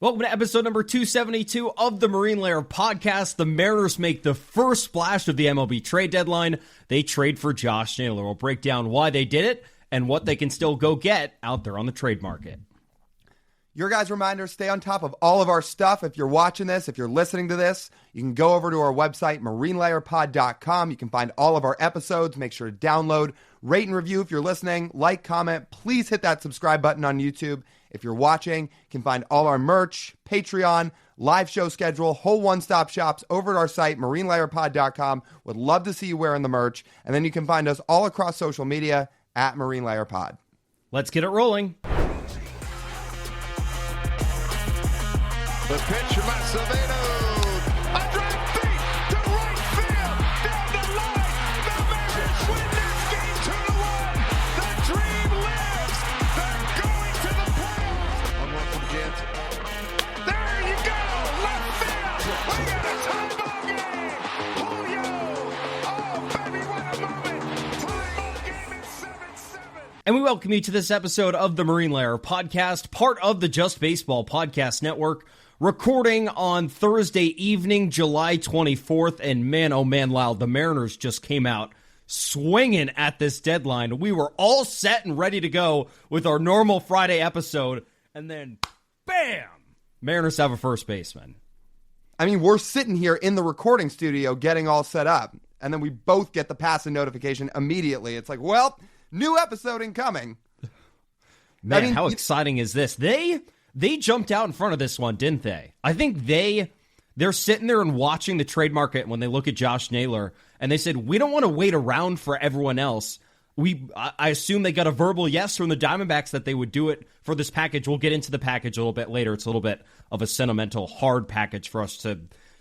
Welcome to episode number 272 of the Marine Layer podcast. The Mariners make the first splash of the MLB trade deadline. They trade for Josh Naylor. We'll break down why they did it and what they can still go get out there on the trade market. Your guys' reminder, stay on top of all of our stuff. If you're watching this, if you're listening to this, you can go over to our website, marinelayerpod.com. You can find all of our episodes. Make sure to download, rate, and review if you're listening. Like, comment. Please hit that subscribe button on YouTube. If you're watching, you can find all our merch, Patreon, live show schedule, whole one-stop shops over at our site, marinelayerpod.com. Would love to see you wearing the merch. And then you can find us all across social media at marinelayerpod. Let's get it rolling. The pitch from Acevedo. A drive deep to right field. Down the line. The Mariners win this game 2-1. The dream lives. They're going to the playoffs. 1-1 from Jansen. There you go. Left field. We got a tie ball game. Julio. Oh, baby, what a moment. Tie ball game is 7-7. And we welcome you to this episode of the Marine Layer podcast, part of the Just Baseball Podcast Network. Recording on Thursday evening, July 24th, and man, oh man, Lyle, the Mariners just came out swinging at this deadline. We were all set and ready to go with our normal Friday episode, and then, bam, Mariners have a first baseman. I mean, we're sitting here in the recording studio getting all set up, and then we both get the passing notification immediately. It's like, well, new episode incoming. Man, how exciting is this? They jumped out in front of this one, didn't they? I think they're sitting there and watching the trade market when they look at Josh Naylor, and they said, we don't want to wait around for everyone else. I assume they got a verbal yes from the Diamondbacks that they would do it for this package. We'll get into the package a little bit later. It's a little bit of a sentimental, hard package for us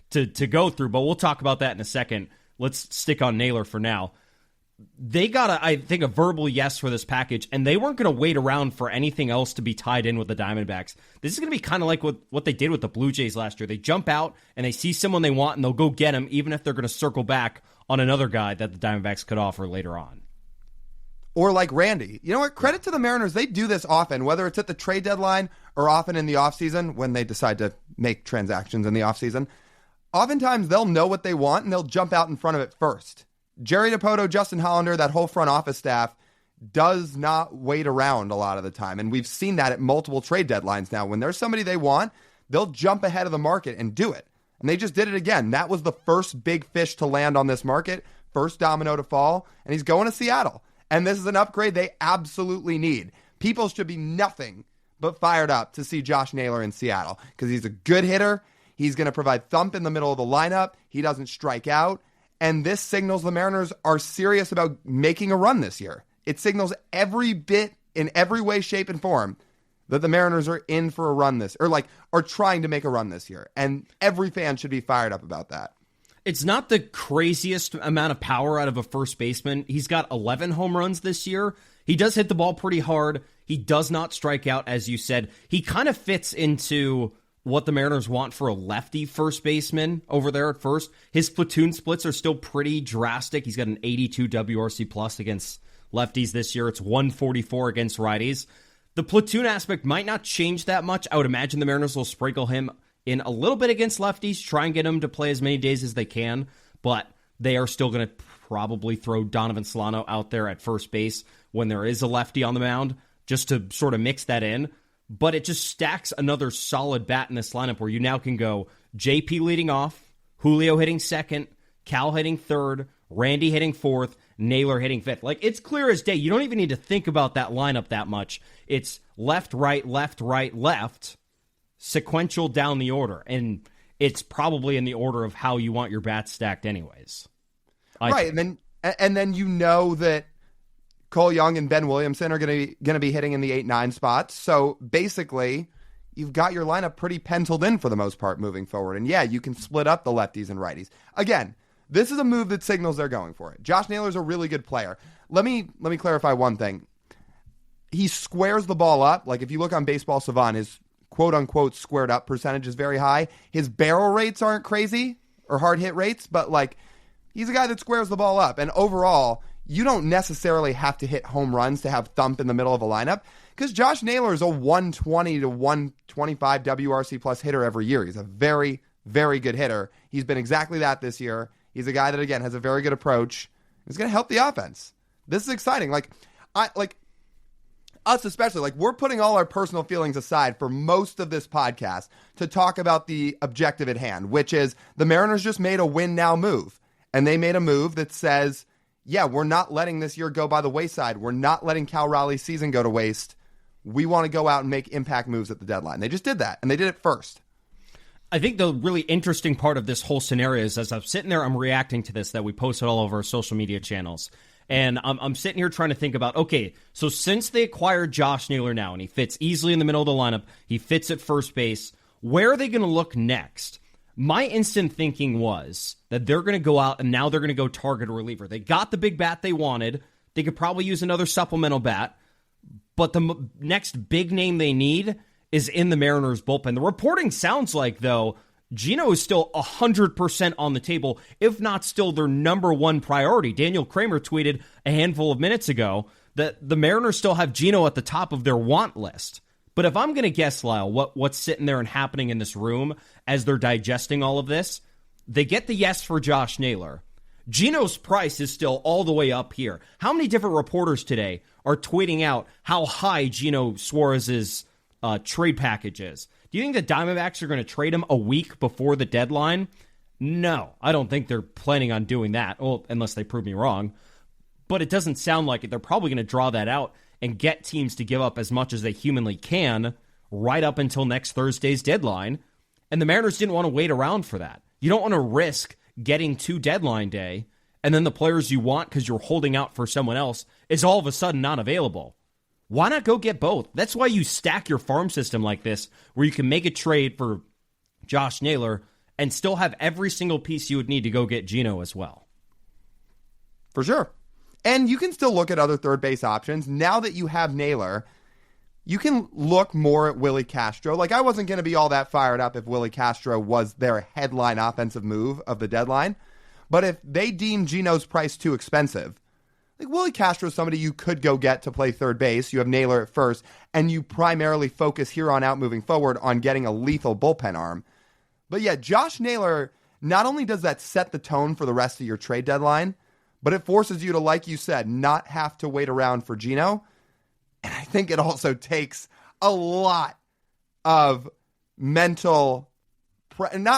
to go through, but we'll talk about that in a second. Let's stick on Naylor for now. They got, I think, a verbal yes for this package, and they weren't going to wait around for anything else to be tied in with the Diamondbacks. This is going to be kind of like what they did with the Blue Jays last year. They jump out, and they see someone they want, and they'll go get him, even if they're going to circle back on another guy that the Diamondbacks could offer later on. Or like Randy. You know what? Credit to the Mariners. They do this often, whether it's at the trade deadline or often in the offseason when they decide to make transactions in the offseason. Oftentimes, they'll know what they want, and they'll jump out in front of it first. Jerry Dipoto, Justin Hollander, that whole front office staff does not wait around a lot of the time. And we've seen that at multiple trade deadlines now. When there's somebody they want, they'll jump ahead of the market and do it. And they just did it again. That was the first big fish to land on this market, first domino to fall, and he's going to Seattle. And this is an upgrade they absolutely need. People should be nothing but fired up to see Josh Naylor in Seattle because he's a good hitter. He's going to provide thump in the middle of the lineup. He doesn't strike out. And this signals the Mariners are serious about making a run this year. It signals every bit, in every way, shape, and form, that the Mariners are in for a run are trying to make a run this year. And every fan should be fired up about that. It's not the craziest amount of power out of a first baseman. He's got 11 home runs this year. He does hit the ball pretty hard. He does not strike out, as you said. He kind of fits into what the Mariners want for a lefty first baseman over there at first. His platoon splits are still pretty drastic. He's got an 82 WRC plus against lefties this year. It's 144 against righties. The platoon aspect might not change that much. I would imagine the Mariners will sprinkle him in a little bit against lefties, try and get him to play as many days as they can, but they are still going to probably throw Donovan Solano out there at first base when there is a lefty on the mound, just to sort of mix that in. But it just stacks another solid bat in this lineup where you now can go JP leading off, Julio hitting second, Cal hitting third, Randy hitting fourth, Naylor hitting fifth. Like, it's clear as day. You don't even need to think about that lineup that much. It's left, right, left, sequential down the order. And it's probably in the order of how you want your bats stacked anyways. Right, and then you know that Cole Young and Ben Williamson are going to be hitting in the 8-9 spots. So basically, you've got your lineup pretty penciled in for the most part moving forward. And yeah, you can split up the lefties and righties. Again, this is a move that signals they're going for it. Josh Naylor's a really good player. Let me clarify one thing. He squares the ball up. Like if you look on Baseball Savant, his quote-unquote squared up percentage is very high. His barrel rates aren't crazy or hard hit rates, but like he's a guy that squares the ball up. And overall, you don't necessarily have to hit home runs to have thump in the middle of a lineup, because Josh Naylor is a 120 to 125 WRC plus hitter every year. He's a very, very good hitter. He's been exactly that this year. He's a guy that, again, has a very good approach. He's going to help the offense. This is exciting. Us especially, we're putting all our personal feelings aside for most of this podcast to talk about the objective at hand, which is the Mariners just made a win now move. And they made a move that says, yeah, we're not letting this year go by the wayside. We're not letting Cal Raleigh's season go to waste. We want to go out and make impact moves at the deadline. They just did that, and they did it first. I think the really interesting part of this whole scenario is, as I'm sitting there, I'm reacting to this that we posted all over our social media channels. And I'm sitting here trying to think about, okay, so since they acquired Josh Naylor now, and he fits easily in the middle of the lineup, he fits at first base, where are they going to look next? My instant thinking was that they're going to go out and now they're going to go target a reliever. They got the big bat they wanted. They could probably use another supplemental bat. But the next big name they need is in the Mariners bullpen. The reporting sounds like, though, Gino is still 100% on the table, if not still their number one priority. Daniel Kramer tweeted a handful of minutes ago that the Mariners still have Gino at the top of their want list. But if I'm going to guess, Lyle, what's sitting there and happening in this room as they're digesting all of this, they get the yes for Josh Naylor. Gino's price is still all the way up here. How many different reporters today are tweeting out how high Gino Suarez's trade package is? Do you think the Diamondbacks are going to trade him a week before the deadline? No, I don't think they're planning on doing that. Well, unless they prove me wrong. But it doesn't sound like it. They're probably going to draw that out and get teams to give up as much as they humanly can right up until next Thursday's deadline. And the Mariners didn't want to wait around for that. You don't want to risk getting to deadline day and then the players you want because you're holding out for someone else is all of a sudden not available. Why not go get both? That's why you stack your farm system like this, where you can make a trade for Josh Naylor and still have every single piece you would need to go get Gino as well. For sure. And you can still look at other third base options. Now that you have Naylor, you can look more at Willie Castro. I wasn't going to be all that fired up if Willie Castro was their headline offensive move of the deadline. But if they deem Gino's price too expensive, Willie Castro is somebody you could go get to play third base. You have Naylor at first, and you primarily focus here on out moving forward on getting a lethal bullpen arm. But yeah, Josh Naylor, not only does that set the tone for the rest of your trade deadline, but it forces you to, like you said, not have to wait around for Gino. And I think it also takes a lot of not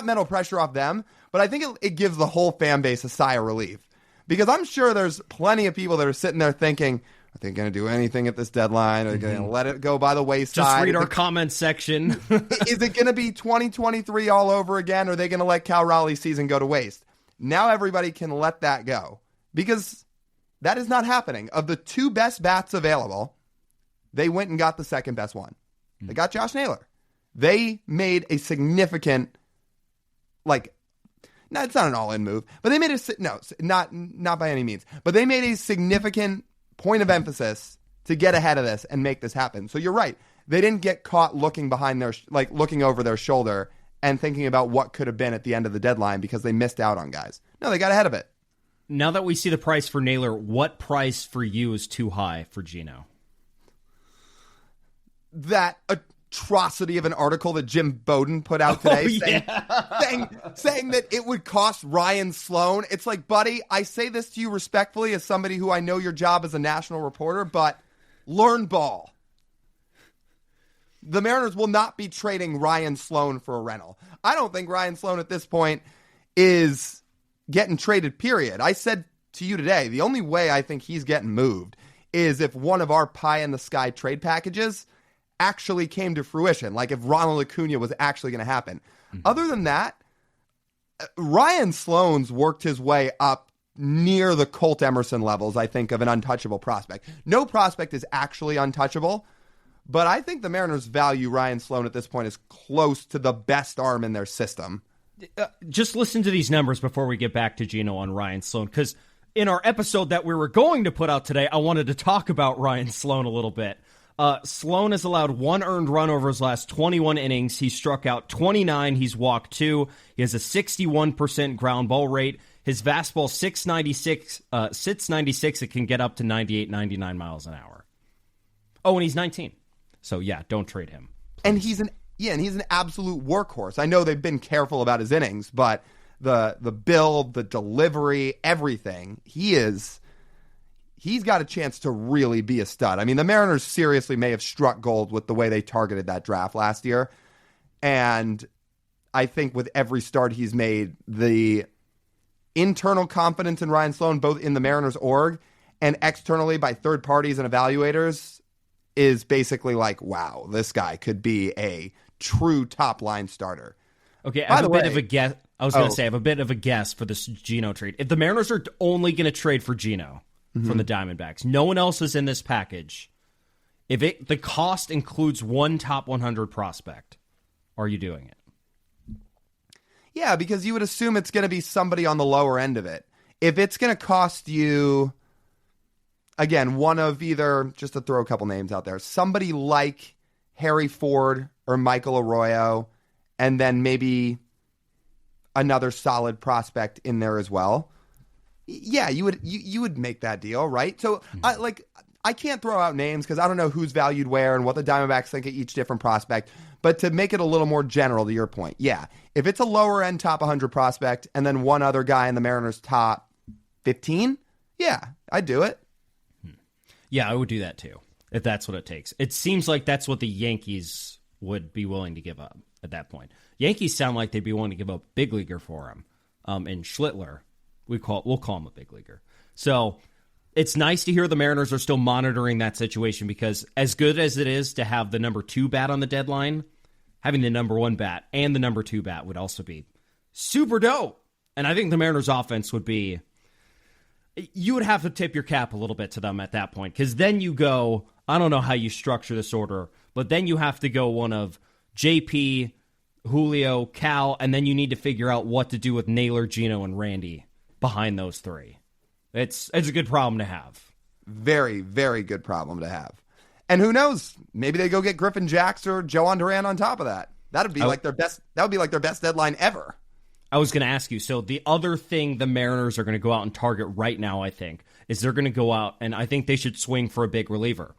mental pressure off them, but I think it gives the whole fan base a sigh of relief. Because I'm sure there's plenty of people that are sitting there thinking, are they going to do anything at this deadline? Are they going to let it go by the wayside? Just read our comment section. Is it going to be 2023 all over again? Or are they going to let Cal Raleigh's season go to waste? Now everybody can let that go. Because that is not happening. Of the two best bats available, they went and got the second best one. They got Josh Naylor. They made a significant, no, it's not an all-in move, but they made not by any means, but they made a significant point of emphasis to get ahead of this and make this happen. So you're right. They didn't get caught looking behind looking over their shoulder and thinking about what could have been at the end of the deadline because they missed out on guys. No, they got ahead of it. Now that we see the price for Naylor, what price for you is too high for Gino? That atrocity of an article that Jim Bowden put out today saying that it would cost Ryan Sloan. It's like, buddy, I say this to you respectfully as somebody who I know your job as a national reporter, but learn ball. The Mariners will not be trading Ryan Sloan for a rental. I don't think Ryan Sloan at this point is getting traded, period. I said to you today, the only way I think he's getting moved is if one of our pie-in-the-sky trade packages actually came to fruition, like if Ronald Acuna was actually going to happen. Other than that, Ryan Sloan's worked his way up near the Colt Emerson levels, I think, of an untouchable prospect. No prospect is actually untouchable, but I think the Mariners value Ryan Sloan at this point as close to the best arm in their system. Just listen to these numbers before we get back to Gino on Ryan Sloan, because in our episode that we were going to put out today, I wanted to talk about Ryan Sloan a little bit. Sloan has allowed 1 earned run over his last 21 innings. He struck out 29. He's walked 2. He has a 61% ground ball rate. His fastball, 696, sits 96. It can get up to 98, 99 miles an hour. Oh, and he's 19. So, yeah, don't trade him. And he's an absolute workhorse. I know they've been careful about his innings, but the build, the delivery, everything, he's got a chance to really be a stud. I mean, the Mariners seriously may have struck gold with the way they targeted that draft last year. And I think with every start he's made, the internal confidence in Ryan Sloan, both in the Mariners org and externally by third parties and evaluators, is basically like, wow, this guy could be a true top line starter. Okay, I have a bit of a guess. I was going to say, I have a bit of a guess for this Geno trade. If the Mariners are only going to trade for Geno from the Diamondbacks, no one else is in this package. If the cost includes one top 100 prospect, are you doing it? Yeah, because you would assume it's going to be somebody on the lower end of it. If it's going to cost you, again, one of either, just to throw a couple names out there, somebody like Harry Ford or Michael Arroyo, and then maybe another solid prospect in there as well. Yeah, you would make that deal, right? So I can't throw out names because I don't know who's valued where and what the Diamondbacks think of each different prospect. But to make it a little more general to your point, yeah, if it's a lower end top 100 prospect and then one other guy in the Mariners top 15, yeah, I'd do it. Yeah, I would do that too, if that's what it takes. It seems like that's what the Yankees would be willing to give up at that point. Yankees sound like they'd be willing to give up big leaguer for him. And Schlittler, we'll call him a big leaguer. So it's nice to hear the Mariners are still monitoring that situation, because as good as it is to have the number 2 bat on the deadline, having the number 1 bat and the number 2 bat would also be super dope. And I think the Mariners offense would be, you would have to tip your cap a little bit to them at that point, because then you go, I don't know how you structure this order, but then you have to go one of JP, Julio, Cal, and then you need to figure out what to do with Naylor, Geno, and Randy behind those 3. It's a good problem to have. Very, very good problem to have. And who knows? Maybe they go get Griffin Jacks or Joan Duran on top of that. That would be like their best deadline ever. I was going to ask you, so the other thing the Mariners are going to go out and target right now, I think, is they're going to go out, and I think they should swing for a big reliever.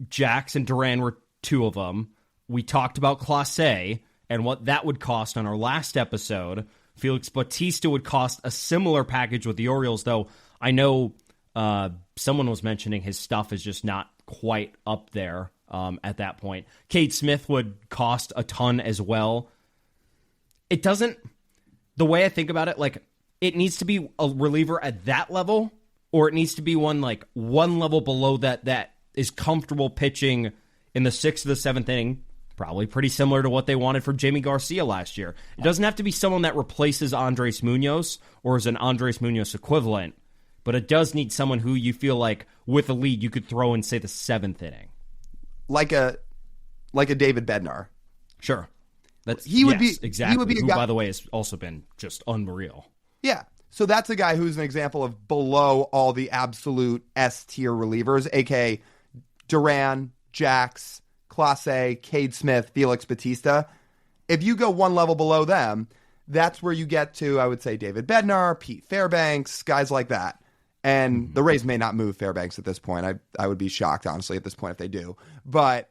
Jacks and Duran were 2 of them. We talked about Clase and what that would cost on our last episode. Felix Bautista would cost a similar package with the Orioles, though I know someone was mentioning his stuff is just not quite up there at that point. Cade Smith would cost a ton as well. It doesn't, the way I think about it, like, it needs to be a reliever at that level, or it needs to be one level below that is comfortable pitching in the 6th or the 7th inning. Probably pretty similar to what they wanted for Jamie Garcia last year. It doesn't have to be someone that replaces Andres Munoz or is an Andres Munoz equivalent, but it does need someone who you feel like with a lead you could throw in, say, the 7th inning. Like a David Bednar. Sure. Exactly. He would be who, by the way, has also been just unreal. Yeah. So that's a guy who's an example of below all the absolute S-tier relievers, a.k.a. Duran, Jacks, Clase, Cade Smith, Felix Bautista. If you go one level below them, that's where you get to, I would say, David Bednar, Pete Fairbanks, guys like that. And the Rays may not move Fairbanks at this point. I would be shocked, honestly, at this point if they do. But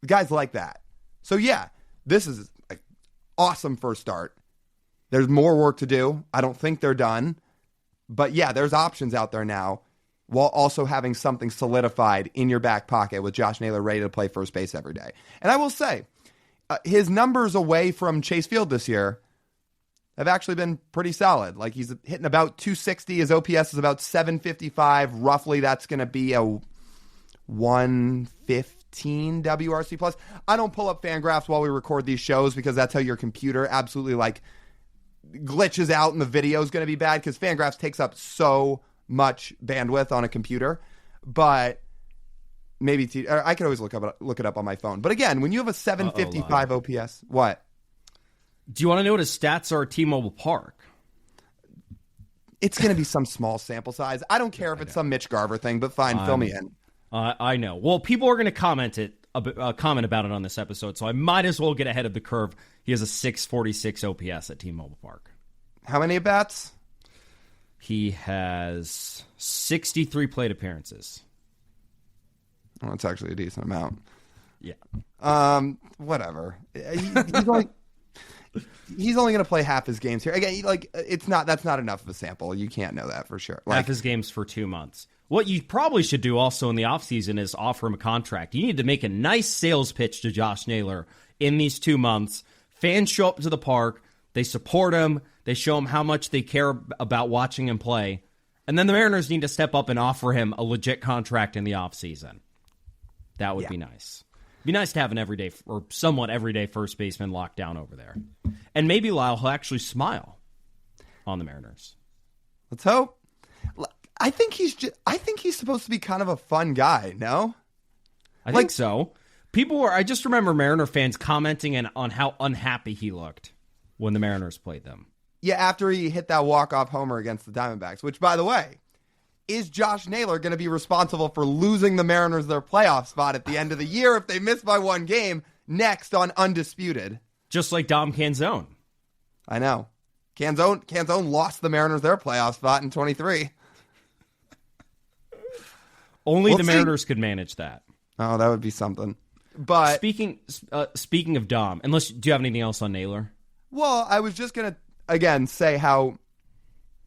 guys like that. So, yeah, this is an awesome first start. There's more work to do. I don't think they're done. But, yeah, there's options out there now, while also having something solidified in your back pocket with Josh Naylor ready to play first base every day. And I will say, his numbers away from Chase Field this year have actually been pretty solid. Like, he's hitting about 260. His OPS is about 755. Roughly, that's going to be a 115 WRC plus. I don't pull up Fangraphs while we record these shows because that's how your computer absolutely, glitches out and the video is going to be bad, because Fangraphs takes up so much bandwidth on a computer. But maybe I could always look it up on my phone. But again, when you have a 755 OPS, what? Do you want to know what his stats are at T-Mobile Park? It's going to be some small sample size. I don't care if it's some Mitch Garver thing, but fine, fill me in. I know. Well, people are going to comment about it on this episode, so I might as well get ahead of the curve. He has a 646 OPS at T-Mobile Park. How many at-bats? He has 63 plate appearances. Well, that's actually a decent amount. Yeah. Whatever. He's only going to play half his games here. Again, that's not enough of a sample. You can't know that for sure. Half his games for 2 months. What you probably should do also in the offseason is offer him a contract. You need to make a nice sales pitch to Josh Naylor in these 2 months. Fans show up to the park. They support him. They show him how much they care about watching him play. And then the Mariners need to step up and offer him a legit contract in the offseason. That would be nice. It'd be nice to have an everyday or somewhat everyday first baseman locked down over there. And maybe Lyle will actually smile on the Mariners. Let's hope. I think he's supposed to be kind of a fun guy, no? I think so. I just remember Mariner fans commenting on how unhappy he looked when the Mariners played them. Yeah, after he hit that walk-off homer against the Diamondbacks, which, by the way, is Josh Naylor going to be responsible for losing the Mariners their playoff spot at the end of the year if they miss by one game next on Undisputed? Just like Dom Canzone. I know. Canzone lost the Mariners their playoff spot in 23. Only the Mariners could manage that. Oh, that would be something. But speaking of Dom, do you have anything else on Naylor? Well, I was just gonna again say how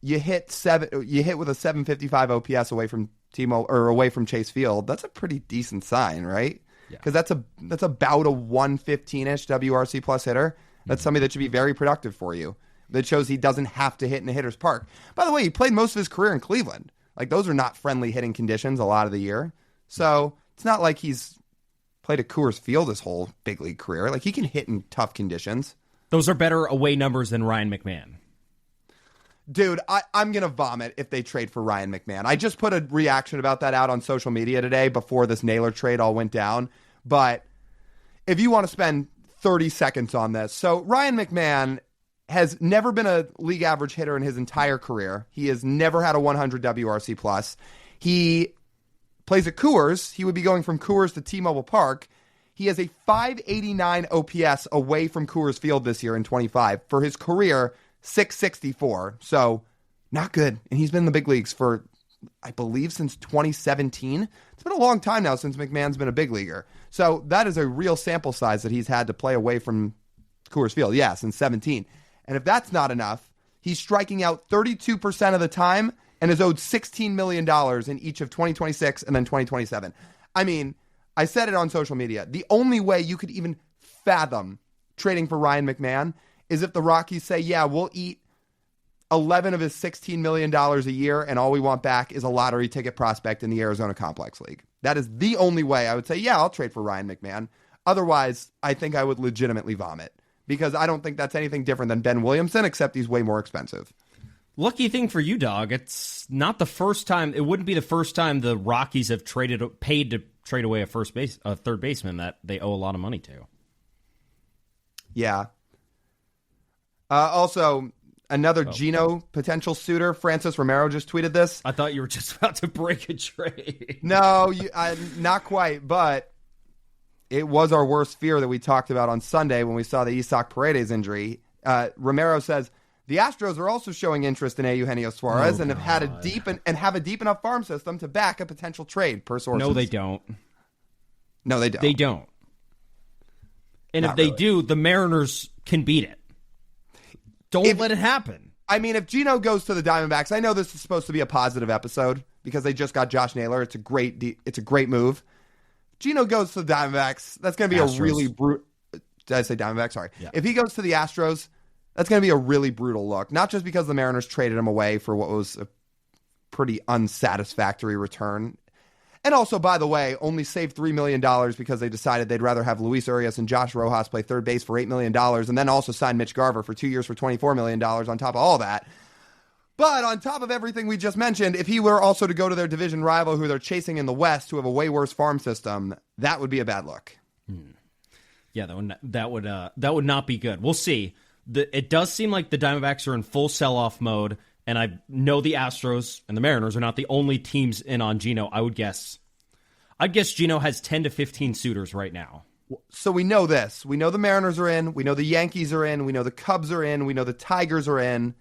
you hit with a 755 OPS away from away from Chase Field. That's a pretty decent sign, right? Because that's about a 115-ish WRC plus hitter. That's somebody that should be very productive for you. That shows he doesn't have to hit in a hitter's park. By the way, he played most of his career in Cleveland. Like, those are not friendly hitting conditions a lot of the year. So it's not like he's played at Coors Field his whole big league career. Like, he can hit in tough conditions. Those are better away numbers than Ryan McMahon. Dude, I'm going to vomit if they trade for Ryan McMahon. I just put a reaction about that out on social media today before this Naylor trade all went down. But if you want to spend 30 seconds on this. So Ryan McMahon has never been a league average hitter in his entire career. He has never had a 100 WRC plus. He plays at Coors. He would be going from Coors to T-Mobile Park. He has a 589 OPS away from Coors Field this year in 25. For his career, 664. So not good. And he's been in the big leagues for, I believe, since 2017. It's been a long time now since McMahon's been a big leaguer. So that is a real sample size that he's had to play away from Coors Field. Yeah, since 17. And if that's not enough, he's striking out 32% of the time and is owed $16 million in each of 2026 and then 2027. I mean, I said it on social media. The only way you could even fathom trading for Ryan McMahon is if the Rockies say, yeah, we'll eat 11 of his $16 million a year, and all we want back is a lottery ticket prospect in the Arizona Complex League. That is the only way I would say, yeah, I'll trade for Ryan McMahon. Otherwise, I think I would legitimately vomit. Because I don't think that's anything different than Ben Williamson, except he's way more expensive. Lucky thing for you, dog. It's not the first time. It wouldn't be the first time the Rockies have paid to trade away a third baseman that they owe a lot of money to. Yeah. Also, another Gino potential suitor, Francis Romero, just tweeted this. I thought you were just about to break a trade. No, not quite, but it was our worst fear that we talked about on Sunday when we saw the Isaac Paredes injury. Romero says, the Astros are also showing interest in Eugenio Suarez and have had a deep enough farm system to back a potential trade, per sources. No, they don't. No, they don't. They don't. And Not if they really. do, the Mariners can beat it. Don't let it happen. I mean, if Gino goes to the Diamondbacks, I know this is supposed to be a positive episode because they just got Josh Naylor. It's a great move. Gino goes to the Diamondbacks. That's going to be Astros. a really brutal. Did I say Diamondbacks? Sorry. Yeah. If he goes to the Astros, that's going to be a really brutal look. Not just because the Mariners traded him away for what was a pretty unsatisfactory return. And also, by the way, only saved $3 million because they decided they'd rather have Luis Urias and Josh Rojas play third base for $8 million and then also sign Mitch Garver for 2 years for $24 million on top of all that. But on top of everything we just mentioned, if he were also to go to their division rival who they're chasing in the West, who have a way worse farm system, that would be a bad look. Yeah, that would not be good. We'll see. It does seem like the Diamondbacks are in full sell-off mode, and I know the Astros and the Mariners are not the only teams in on Gino. I'd guess Gino has 10 to 15 suitors right now. So we know this. We know the Mariners are in. We know the Yankees are in. We know the Cubs are in. We know the Tigers are in.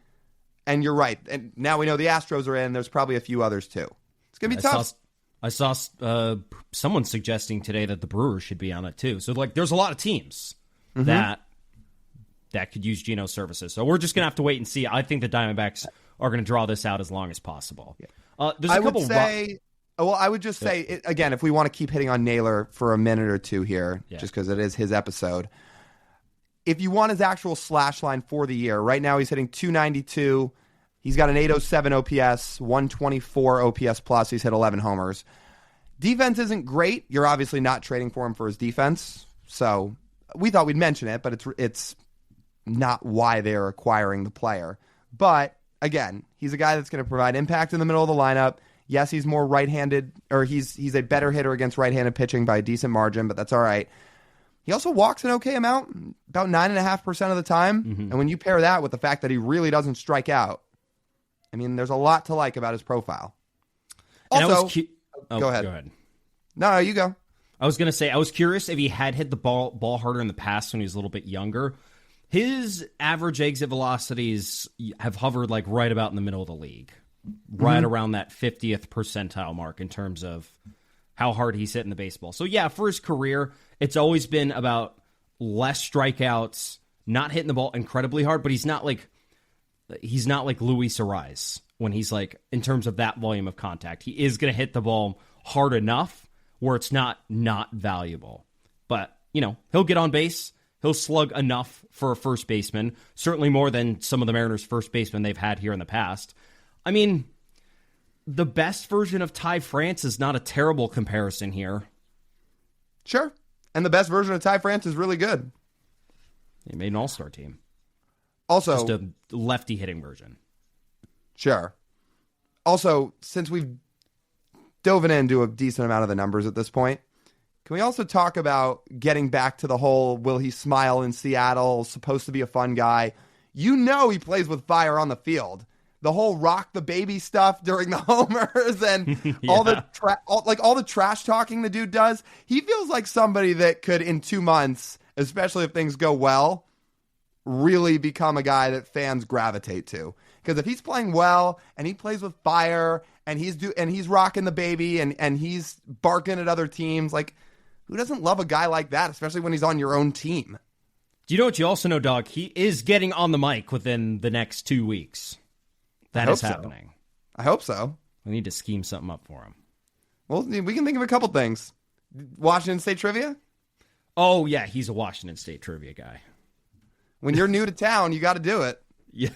And you're right. And now we know the Astros are in. There's probably a few others too. It's going to be tough. I saw someone suggesting today that the Brewers should be on it too. So like, there's a lot of teams that could use Gino's services. So we're just going to have to wait and see. I think the Diamondbacks are going to draw this out as long as possible. Yeah. I would just say, again, if we want to keep hitting on Naylor for a minute or two here, just because it is his episode, if you want his actual slash line for the year, right now he's hitting 292. He's got an 807 OPS, 124 OPS plus. He's hit 11 homers. Defense isn't great. You're obviously not trading for him for his defense. So we thought we'd mention it, but it's not why they're acquiring the player. But again, he's a guy that's going to provide impact in the middle of the lineup. Yes, he's more right-handed, or he's a better hitter against right-handed pitching by a decent margin, but that's all right. He also walks an okay amount, about 9.5% of the time. And when you pair that with the fact that he really doesn't strike out, I mean, there's a lot to like about his profile. Also, go ahead. No, you go. I was going to say, I was curious if he had hit the ball harder in the past when he was a little bit younger. His average exit velocities have hovered like right about in the middle of the league, right around that 50th percentile mark in terms of how hard he's hitting the baseball. So yeah, for his career, it's always been about less strikeouts, not hitting the ball incredibly hard, but he's not like Luis Ariz when he's like, in terms of that volume of contact. He is going to hit the ball hard enough where it's not valuable. But, he'll get on base. He'll slug enough for a first baseman, certainly more than some of the Mariners' first basemen they've had here in the past. I mean, the best version of Ty France is not a terrible comparison here. Sure. And the best version of Ty France is really good. He made an all-star team. Also, just a lefty hitting version. Sure. Also, since we've dove into a decent amount of the numbers at this point, can we also talk about getting back to the whole will he smile in Seattle, supposed to be a fun guy? He plays with fire on the field. The whole rock the baby stuff during the homers and all the trash talking the dude does. He feels like somebody that could, in 2 months, especially if things go well, really become a guy that fans gravitate to. Because if he's playing well and he plays with fire and he's rocking the baby and he's barking at other teams, like, who doesn't love a guy like that, especially when he's on your own team? Do you know what you also know, Dog? He is getting on the mic within the next 2 weeks. That is happening. I hope so. We need to scheme something up for him. Well, we can think of a couple things. Washington State trivia? Oh, yeah, he's a Washington State trivia guy. When you're new to town, you got to do it. Yeah,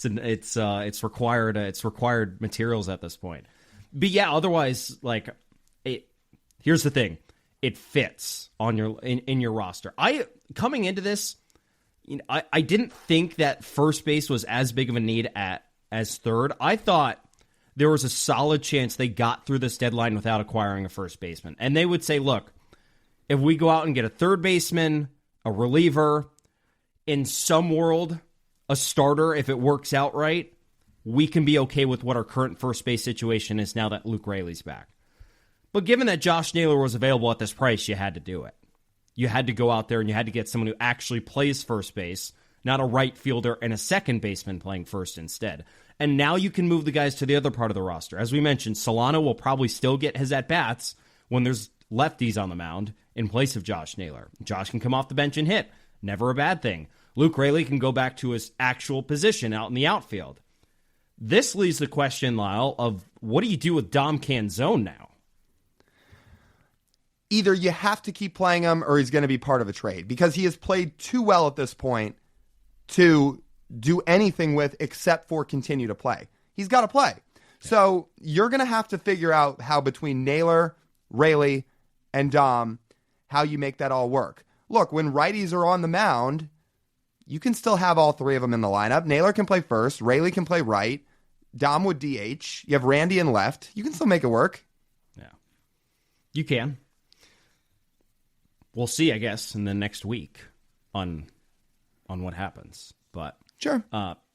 it's required materials at this point. But yeah, otherwise, here's the thing. It fits on in your roster. Coming into this, I didn't think that first base was as big of a need as third. I thought there was a solid chance they got through this deadline without acquiring a first baseman. And they would say, look, if we go out and get a third baseman, a reliever, in some world, a starter, if it works out right, we can be okay with what our current first base situation is now that Luke Raley's back. But given that Josh Naylor was available at this price, you had to do it. You had to go out there and you had to get someone who actually plays first base, not a right fielder and a second baseman playing first instead. And now you can move the guys to the other part of the roster. As we mentioned, Solano will probably still get his at-bats when there's lefties on the mound in place of Josh Naylor. Josh can come off the bench and hit. Never a bad thing. Luke Raley can go back to his actual position out in the outfield. This leaves the question, Lyle, of what do you do with Dom Canzone now? Either you have to keep playing him or he's going to be part of a trade because he has played too well at this point to do anything with except for continue to play. He's got to play. Yeah. So you're going to have to figure out how between Naylor, Raley, and Dom, how you make that all work. Look, when righties are on the mound, you can still have all three of them in the lineup. Naylor can play first. Raley can play right. Dom would DH. You have Randy in left. You can still make it work. Yeah, you can. We'll see, I guess, in the next week on what happens. But sure,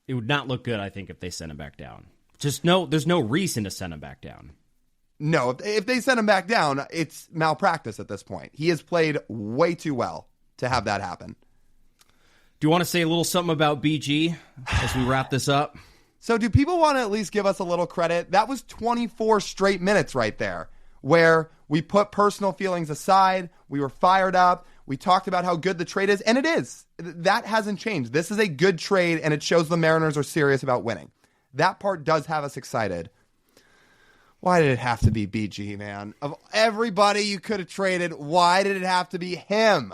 it would not look good, I think, if they send him back down. There's no reason to send him back down. No, if they send him back down, it's malpractice at this point. He has played way too well to have that happen. Do you want to say a little something about BG as we wrap this up? So do people want to at least give us a little credit? That was 24 straight minutes right there where we put personal feelings aside. We were fired up. We talked about how good the trade is, and it is. That hasn't changed. This is a good trade, and it shows the Mariners are serious about winning. That part does have us excited. Why did it have to be BG, man? Of everybody you could have traded, why did it have to be him?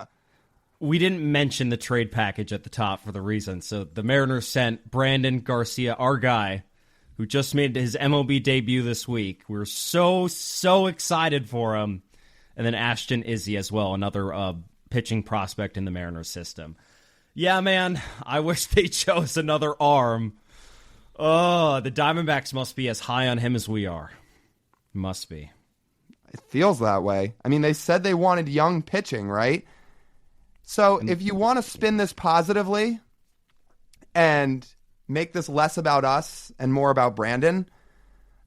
We didn't mention the trade package at the top for the reason. So the Mariners sent Brandon Garcia, our guy, who just made his MLB debut this week. We were so excited for him. And then Ashton Izzy as well, another pitching prospect in the Mariners system. Yeah, man, I wish they chose another arm. Oh, the Diamondbacks must be as high on him as we are. Must be. It feels that way. I mean, they said they wanted young pitching, right? So if you want to spin this positively and make this less about us and more about Brandon,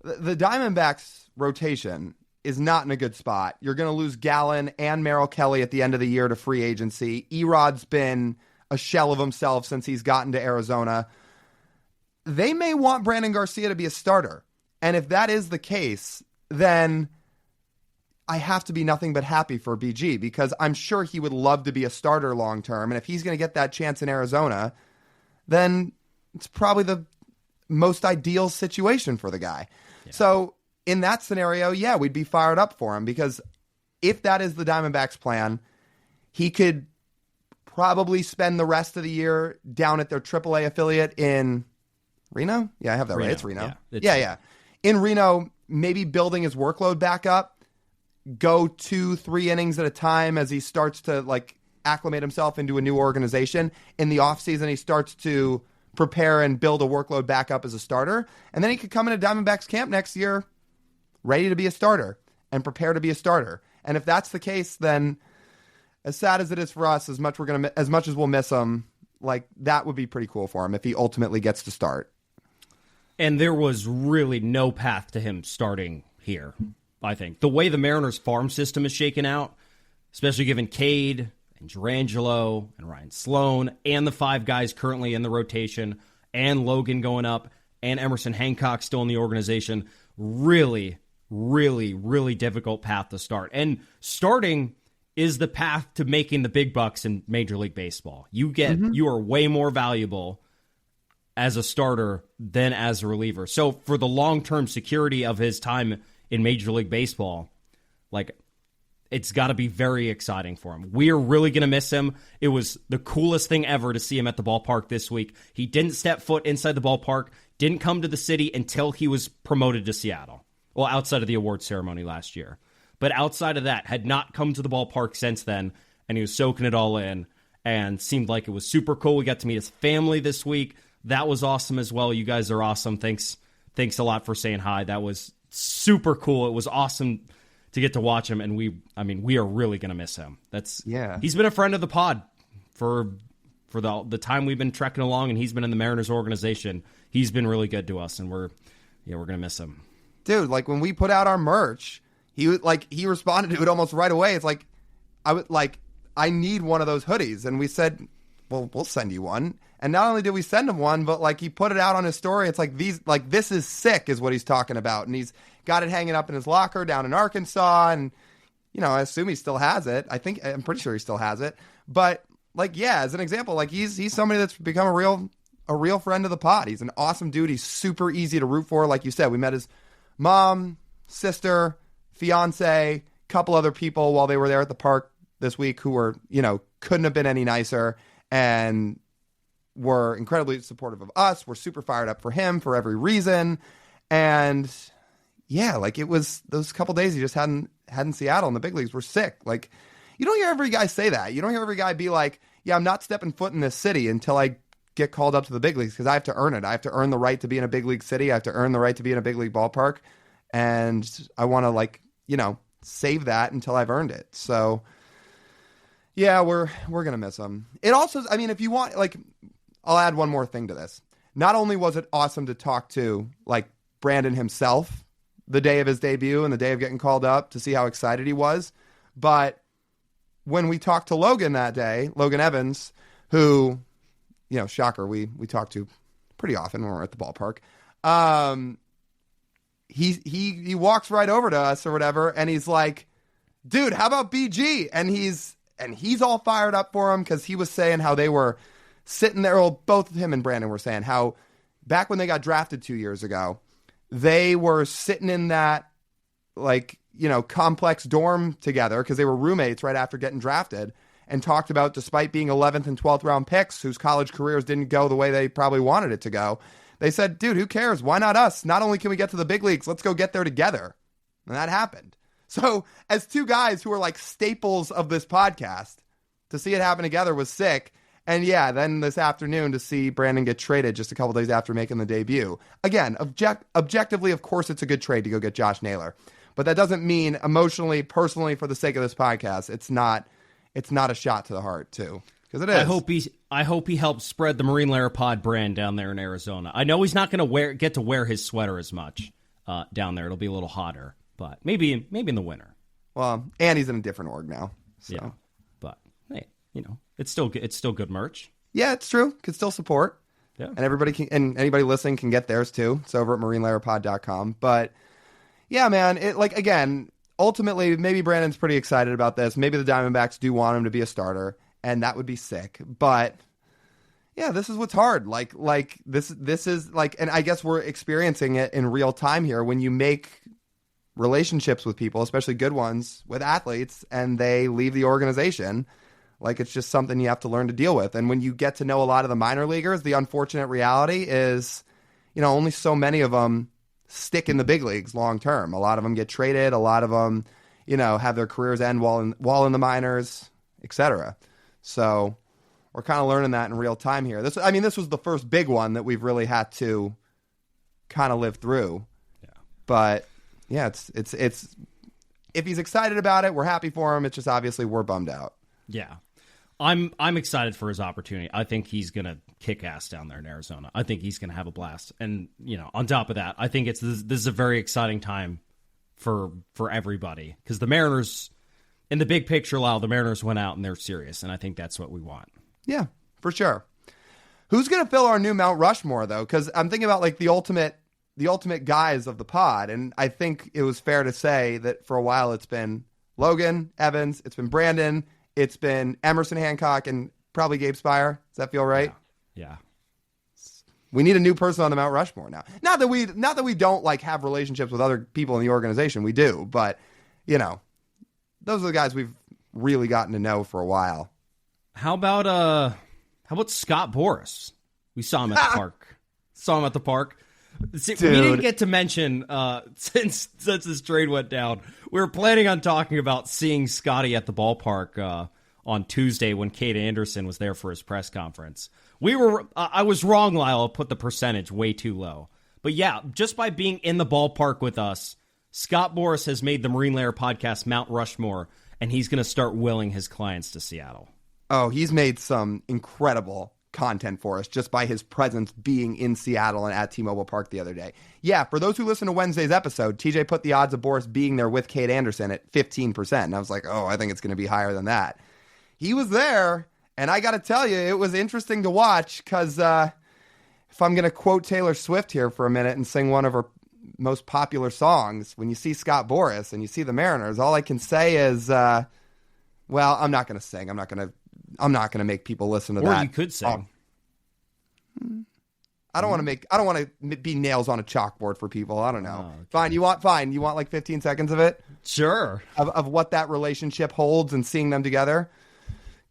the Diamondbacks rotation is not in a good spot. You're going to lose Gallen and Merrill Kelly at the end of the year to free agency. Erod's been a shell of himself since he's gotten to Arizona. They may want Brandon Garcia to be a starter. And if that is the case, then I have to be nothing but happy for BG because I'm sure he would love to be a starter long term. And if he's going to get that chance in Arizona, then it's probably the most ideal situation for the guy. Yeah. So in that scenario, yeah, we'd be fired up for him because if that is the Diamondbacks plan, he could probably spend the rest of the year down at their AAA affiliate in Reno. Yeah, I have that right. It's Reno. Yeah. In Reno, maybe building his workload back up, go 2-3 innings at a time as he starts to like acclimate himself into a new organization. In the offseason, he starts to prepare and build a workload back up as a starter. And then he could come into Diamondbacks camp next year ready to be a starter and prepare to be a starter. And if that's the case, then as sad as it is for us, as much as we'll miss him, like that would be pretty cool for him if he ultimately gets to start. And there was really no path to him starting here, I think. The way the Mariners farm system is shaken out, especially given Cade and Gerangelo and Ryan Sloan and the 5 guys currently in the rotation and Logan going up and Emerson Hancock still in the organization, really difficult path to start. And starting is the path to making the big bucks in Major League Baseball. You are way more valuable as a starter than as a reliever. So for the long-term security of his time in Major League Baseball, like it's got to be very exciting for him. We are really going to miss him. It was the coolest thing ever to see him at the ballpark this week. He didn't step foot inside the ballpark, didn't come to the city until he was promoted to Seattle. Well, outside of the award ceremony last year. But outside of that, had not come to the ballpark since then, and he was soaking it all in and seemed like it was super cool. We got to meet his family this week. That was awesome as well. You guys are awesome. Thanks a lot for saying hi. That was super cool. It was awesome to get to watch him, and we are really going to miss him. He's been a friend of the pod for the time we've been trekking along, and he's been in the Mariners organization. He's been really good to us, and we're going to miss him. Dude, like when we put out our merch, he responded to it almost right away. It's like I need one of those hoodies, and we said, well, we'll send you one. And not only did we send him one, but like he put it out on his story. It's like this is sick is what he's talking about. And he's got it hanging up in his locker down in Arkansas. And, I assume he still has it. I'm pretty sure he still has it. But like, yeah, as an example, like he's somebody that's become a real friend of the pod. He's an awesome dude. He's super easy to root for. Like you said, we met his mom, sister, fiance, couple other people while they were there at the park this week who were, couldn't have been any nicer and were incredibly supportive of us. We're super fired up for him for every reason. And yeah, like it was those couple days he just hadn't in Seattle and the big leagues were sick. Like you don't hear every guy say that. You don't hear every guy be like, yeah, I'm not stepping foot in this city until I get called up to the big leagues because I have to earn it. I have to earn the right to be in a big league city. I have to earn the right to be in a big league ballpark. And I want to save that until I've earned it. So yeah, we're going to miss him. It also, if you want, I'll add one more thing to this. Not only was it awesome to talk to Brandon himself the day of his debut and the day of getting called up to see how excited he was, but when we talked to Logan that day, Logan Evans, who, shocker, we talked to pretty often when we're at the ballpark. He walks right over to us or whatever, and he's like, dude, how about BG? And he's all fired up for him because he was saying how they were sitting there. Well, both him and Brandon were saying how back when they got drafted 2 years ago, they were sitting in that complex dorm together because they were roommates right after getting drafted, and talked about, despite being 11th and 12th round picks whose college careers didn't go the way they probably wanted it to go, they said, dude, who cares? Why not us? Not only can we get to the big leagues, let's go get there together. And that happened. So as two guys who are like staples of this podcast, to see it happen together was sick. And yeah, then this afternoon to see Brandon get traded just a couple days after making the debut. Again, objectively, of course, it's a good trade to go get Josh Naylor. But that doesn't mean emotionally, personally, for the sake of this podcast, it's not a shot to the heart, too. Because it is. I hope he helps spread the Marine Layer Pod brand down there in Arizona. I know he's not going to get to wear his sweater as much down there. It'll be a little hotter, but maybe in the winter. Well, and he's in a different org now. So. Yeah, but hey, it's still good merch. Yeah, it's true. Can still support. Yeah, and anybody listening can get theirs too. It's over at marinelayerpod.com. But yeah, man, again, ultimately, maybe Brandon's pretty excited about this. Maybe the Diamondbacks do want him to be a starter, and that would be sick. But yeah, this is what's hard. This is and I guess we're experiencing it in real time here when you make relationships with people, especially good ones with athletes, and they leave the organization. It's just something you have to learn to deal with. And when you get to know a lot of the minor leaguers, the unfortunate reality is, only so many of them stick in the big leagues long term. A lot of them get traded. A lot of them, have their careers end while in the minors, etc. So we're kind of learning that in real time here. This was the first big one that we've really had to kind of live through. Yeah. But yeah, it's if he's excited about it, we're happy for him. It's just obviously we're bummed out. Yeah. I'm excited for his opportunity. I think he's going to kick ass down there in Arizona. I think he's going to have a blast. And, on top of that, I think this is a very exciting time for everybody, because the Mariners, in the big picture, Lyle, the Mariners went out and they're serious. And I think that's what we want. Yeah, for sure. Who's going to fill our new Mount Rushmore, though? Because I'm thinking about the ultimate guys of the pod. And I think it was fair to say that for a while it's been Logan Evans, it's been Brandon, it's been Emerson Hancock, and probably Gabe Spire. Does that feel right? Yeah. We need a new person on the Mount Rushmore now. Not that we don't have relationships with other people in the organization. We do, but those are the guys we've really gotten to know for a while. How about Scott Boras? We saw him at the park. See, we didn't get to mention since this trade went down. We were planning on talking about seeing Scotty at the ballpark on Tuesday when Kate Anderson was there for his press conference. I was wrong, Lyle. Put the percentage way too low. But yeah, just by being in the ballpark with us, Scott Boras has made the Marine Layer podcast Mount Rushmore, and he's going to start willing his clients to Seattle. Oh, he's made some incredible content for us just by his presence being in Seattle and at T-Mobile Park the other day. Yeah, for those who listen to Wednesday's episode, TJ put the odds of Boras being there with Kate Anderson at 15%. And I was like, I think it's going to be higher than that. He was there, and I got to tell you, it was interesting to watch because if I'm going to quote Taylor Swift here for a minute and sing one of her most popular songs, when you see Scott Boras and you see the Mariners, all I can say is, I'm not going to sing. I'm not going to make people listen to that. Or you could sing. I don't want to be nails on a chalkboard for people. I don't know. Okay. You want like 15 seconds of it? Sure. Of what that relationship holds and seeing them together.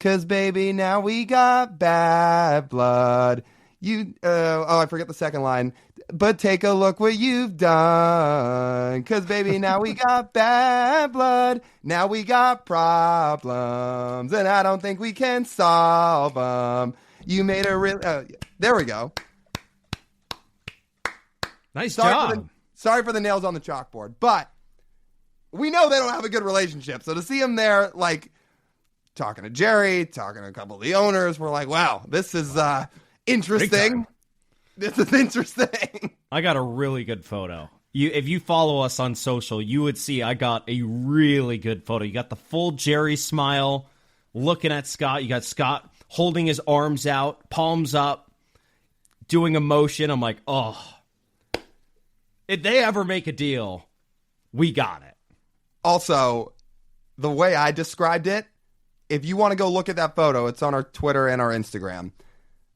'Cause baby, now we got bad blood. I forget the second line. But take a look what you've done. 'Cause baby, now we got bad blood. Now we got problems. And I don't think we can solve them. You made a real... there we go. Nice job. Sorry for the nails on the chalkboard. But we know they don't have a good relationship. So to see him there, talking to Jerry, talking to a couple of the owners, we're like, wow, this is interesting. This is interesting. I got a really good photo. If you follow us on social, you would see I got a really good photo. You got the full Jerry smile looking at Scott. You got Scott holding his arms out, palms up. doing a motion. I'm like, oh, if they ever make a deal, we got it. Also, the way I described it, if you want to go look at that photo, it's on our Twitter and our Instagram.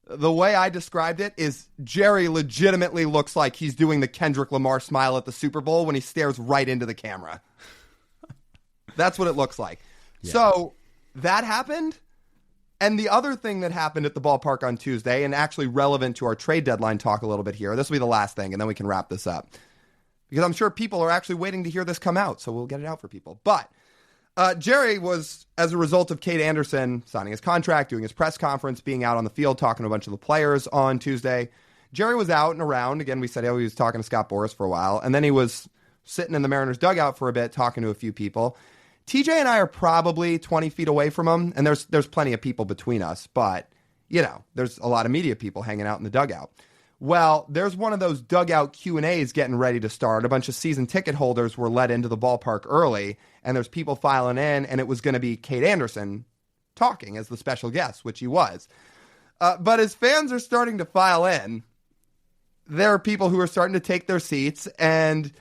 The way I described it is Jerry legitimately looks like he's doing the Kendrick Lamar smile at the Super Bowl when he stares right into the camera. That's what it looks like. Yeah. So that happened. And the other thing that happened at the ballpark on Tuesday, and actually relevant to our trade deadline talk a little bit here, this will be the last thing, and then we can wrap this up. Because I'm sure people are actually waiting to hear this come out, so we'll get it out for people. But Jerry was, as a result of Cade Anderson signing his contract, doing his press conference, being out on the field, talking to a bunch of the players on Tuesday, Jerry was out and around. Again, we said he was talking to Scott Boras for a while, and then he was sitting in the Mariners dugout for a bit, talking to a few people. TJ and I are probably 20 feet away from him, and there's plenty of people between us, but, you know, there's a lot of media people hanging out in the dugout. Well, there's one of those dugout Q&As getting ready to start. A bunch of season ticket holders were let into the ballpark early, and there's people filing in, and it was going to be Cade Anderson talking as the special guest, which he was. But as fans are starting to file in, there are people who are starting to take their seats, and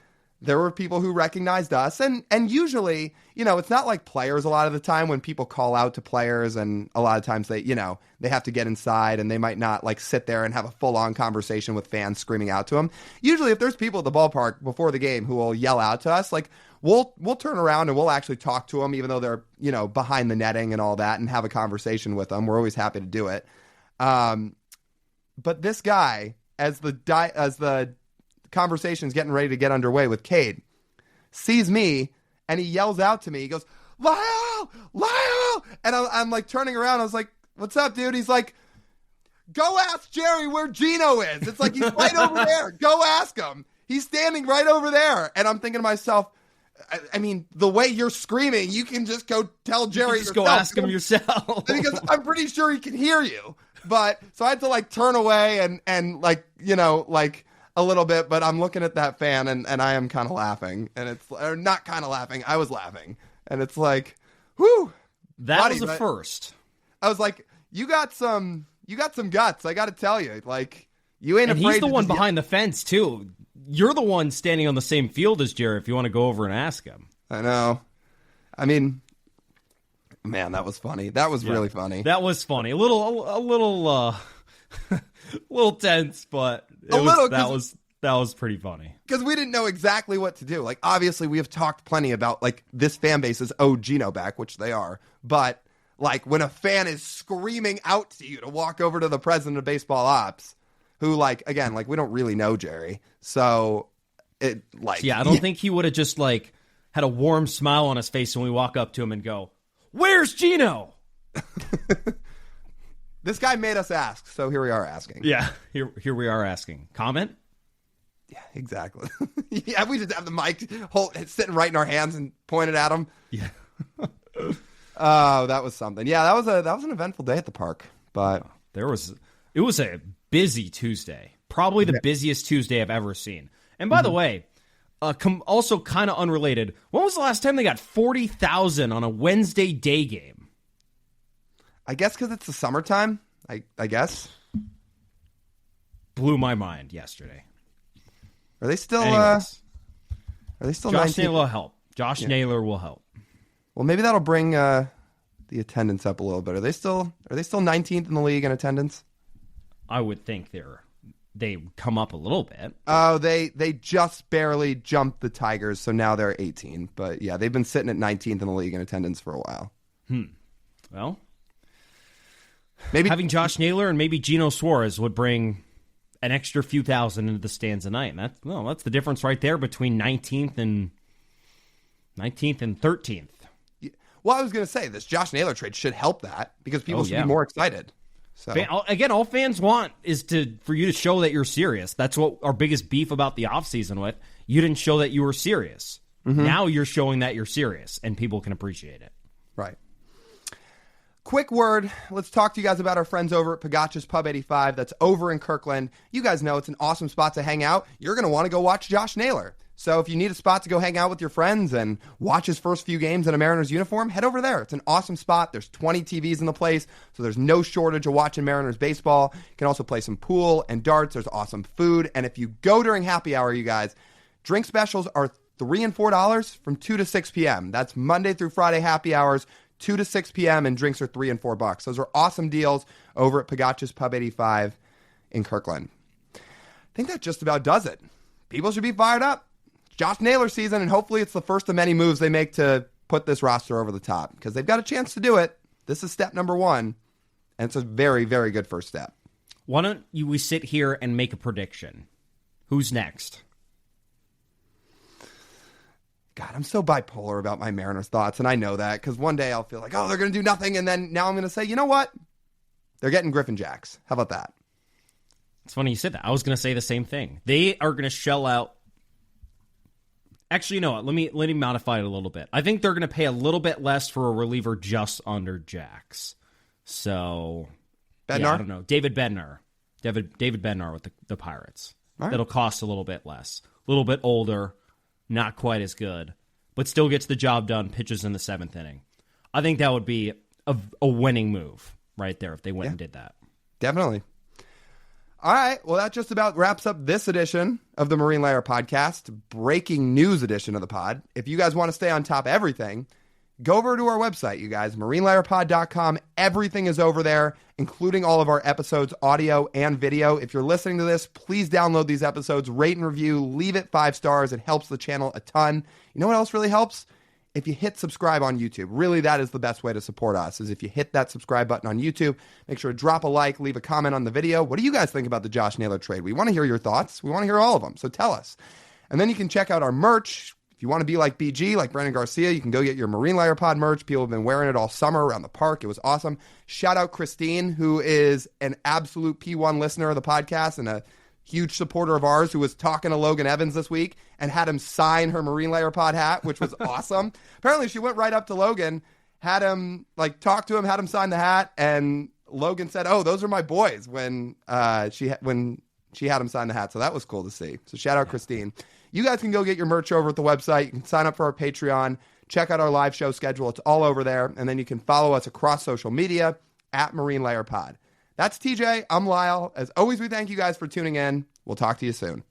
there were people who recognized us. And usually, you know, it's not like players a lot of the time when people call out to players, and a lot of times they, you know, they have to get inside and they might not like sit there and have a full on conversation with fans screaming out to them. Usually if there's people at the ballpark before the game who will yell out to us, like we'll turn around and we'll actually talk to them, even though they're, you know, behind the netting and all that, and have a conversation with them. We're always happy to do it. But this guy, as the conversation's getting ready to get underway with Cade, sees me and he yells out to me. He goes, Lyle! And I'm like turning around. I was like, what's up, dude? He's like, go ask Jerry where Gino is. It's like, he's right over there. Go ask him. He's standing right over there. And I'm thinking to myself, I mean, the way you're screaming, you can just go tell Jerry just yourself. Go ask him yourself. Because I'm pretty sure he can hear you. But so I had to like turn away and like, you know, like a little bit, but I'm looking at that fan and I am kind of laughing, and it's or not kind of laughing. I was laughing, and it's like, whoo, that was a first. I was like, you got some guts. I got to tell you, like, you ain't and afraid. He's the one behind the fence too. You're the one standing on the same field as Jerry. If you want to go over and ask him, I know. I mean, man, that was funny. That was really funny. That was funny. A little tense, but that was pretty funny. Because we didn't know exactly what to do. Like, obviously, we have talked plenty about, like, this fan base is owed Gino back, which they are. But, like, when a fan is screaming out to you to walk over to the president of baseball ops, who, like, again, like, we don't really know Jerry. So, it, like... Yeah, I don't think he would have just, like, had a warm smile on his face when we walk up to him and go, where's Gino? This guy made us ask, so here we are asking. Yeah, here we are asking. Comment? Yeah, exactly. Yeah, we just have the mic sitting right in our hands and pointed at him. Yeah. Oh, that was something. Yeah, that was an eventful day at the park. But it was a busy Tuesday. Probably the busiest Tuesday I've ever seen. And by the way, also kind of unrelated, when was the last time they got 40,000 on a Wednesday day game? I guess because it's the summertime, I guess. Blew my mind yesterday. Are they still? Anyways, are they still? Josh Naylor will help. Josh Naylor will help. Well, maybe that'll bring the attendance up a little bit. Are they still 19th in the league in attendance? I would think they come up a little bit. Oh, they just barely jumped the Tigers, so now they're 18. But yeah, they've been sitting at 19th in the league in attendance for a while. Well, maybe having Josh Naylor and maybe Gino Suarez would bring an extra few thousand into the stands tonight. And that's the difference right there between 19th and 13th. Well, I was going to say this Josh Naylor trade should help that because people should be more excited. So again, all fans want is for you to show that you're serious. That's what our biggest beef about the offseason with. You didn't show that you were serious. Now you're showing that you're serious, and people can appreciate it. Right. Quick word, let's talk to you guys about our friends over at Pagacci's Pub 85. That's over in Kirkland. You guys know it's an awesome spot to hang out. You're going to want to go watch Josh Naylor. So if you need a spot to go hang out with your friends and watch his first few games in a Mariners uniform, head over there. It's an awesome spot. There's 20 TVs in the place, so there's no shortage of watching Mariners baseball. You can also play some pool and darts. There's awesome food. And if you go during happy hour, you guys, drink specials are $3 and $4 from 2 to 6 p.m. That's Monday through Friday happy hours, 2 to 6 p.m., and drinks are $3 and $4. Those are awesome deals over at Pagacci's Pub 85 in Kirkland. I think that just about does it. People should be fired up. It's Josh Naylor season, and hopefully it's the first of many moves they make to put this roster over the top, because they've got a chance to do it. This is step number one, and it's a very, very good first step. Why don't we sit here and make a prediction? Who's next? God, I'm so bipolar about my Mariners thoughts, and I know that, because one day I'll feel like, oh, they're going to do nothing, and then now I'm going to say, you know what? They're getting Griffin Jacks. How about that? It's funny you said that. I was going to say the same thing. They are going to shell out. Actually, you know what? Let me modify it a little bit. I think they're going to pay a little bit less for a reliever just under Jacks. So, Bednar? Yeah, I don't know. David Bednar with the Pirates. Right. That'll cost a little bit less. A little bit older. Not quite as good, but still gets the job done, pitches in the 7th inning. I think that would be a winning move right there if they went and did that. Definitely. All right, well, that just about wraps up this edition of the Marine Layer Podcast, breaking news edition of the pod. If you guys want to stay on top of everything, go over to our website, you guys, marinelayerpod.com. Everything is over there, including all of our episodes, audio and video. If you're listening to this, please download these episodes, rate and review, leave it 5 stars. It helps the channel a ton. You know what else really helps? If you hit subscribe on YouTube. Really, that is the best way to support us, is if you hit that subscribe button on YouTube. Make sure to drop a like, leave a comment on the video. What do you guys think about the Josh Naylor trade? We want to hear your thoughts. We want to hear all of them, so tell us. And then you can check out our merch. If you want to be like BG, like Brandon Garcia, you can go get your Marine Layer Pod merch. People have been wearing it all summer around the park. It was awesome. Shout out Christine, who is an absolute P1 listener of the podcast and a huge supporter of ours, who was talking to Logan Evans this week and had him sign her Marine Layer Pod hat, which was awesome. Apparently, she went right up to Logan, had him talk to him, had him sign the hat, and Logan said, "Oh, those are my boys," when she had him sign the hat. So that was cool to see. So shout out Christine. You guys can go get your merch over at the website. You can sign up for our Patreon. Check out our live show schedule. It's all over there. And then you can follow us across social media at Marine Layer Pod. That's TJ. I'm Lyle. As always, we thank you guys for tuning in. We'll talk to you soon.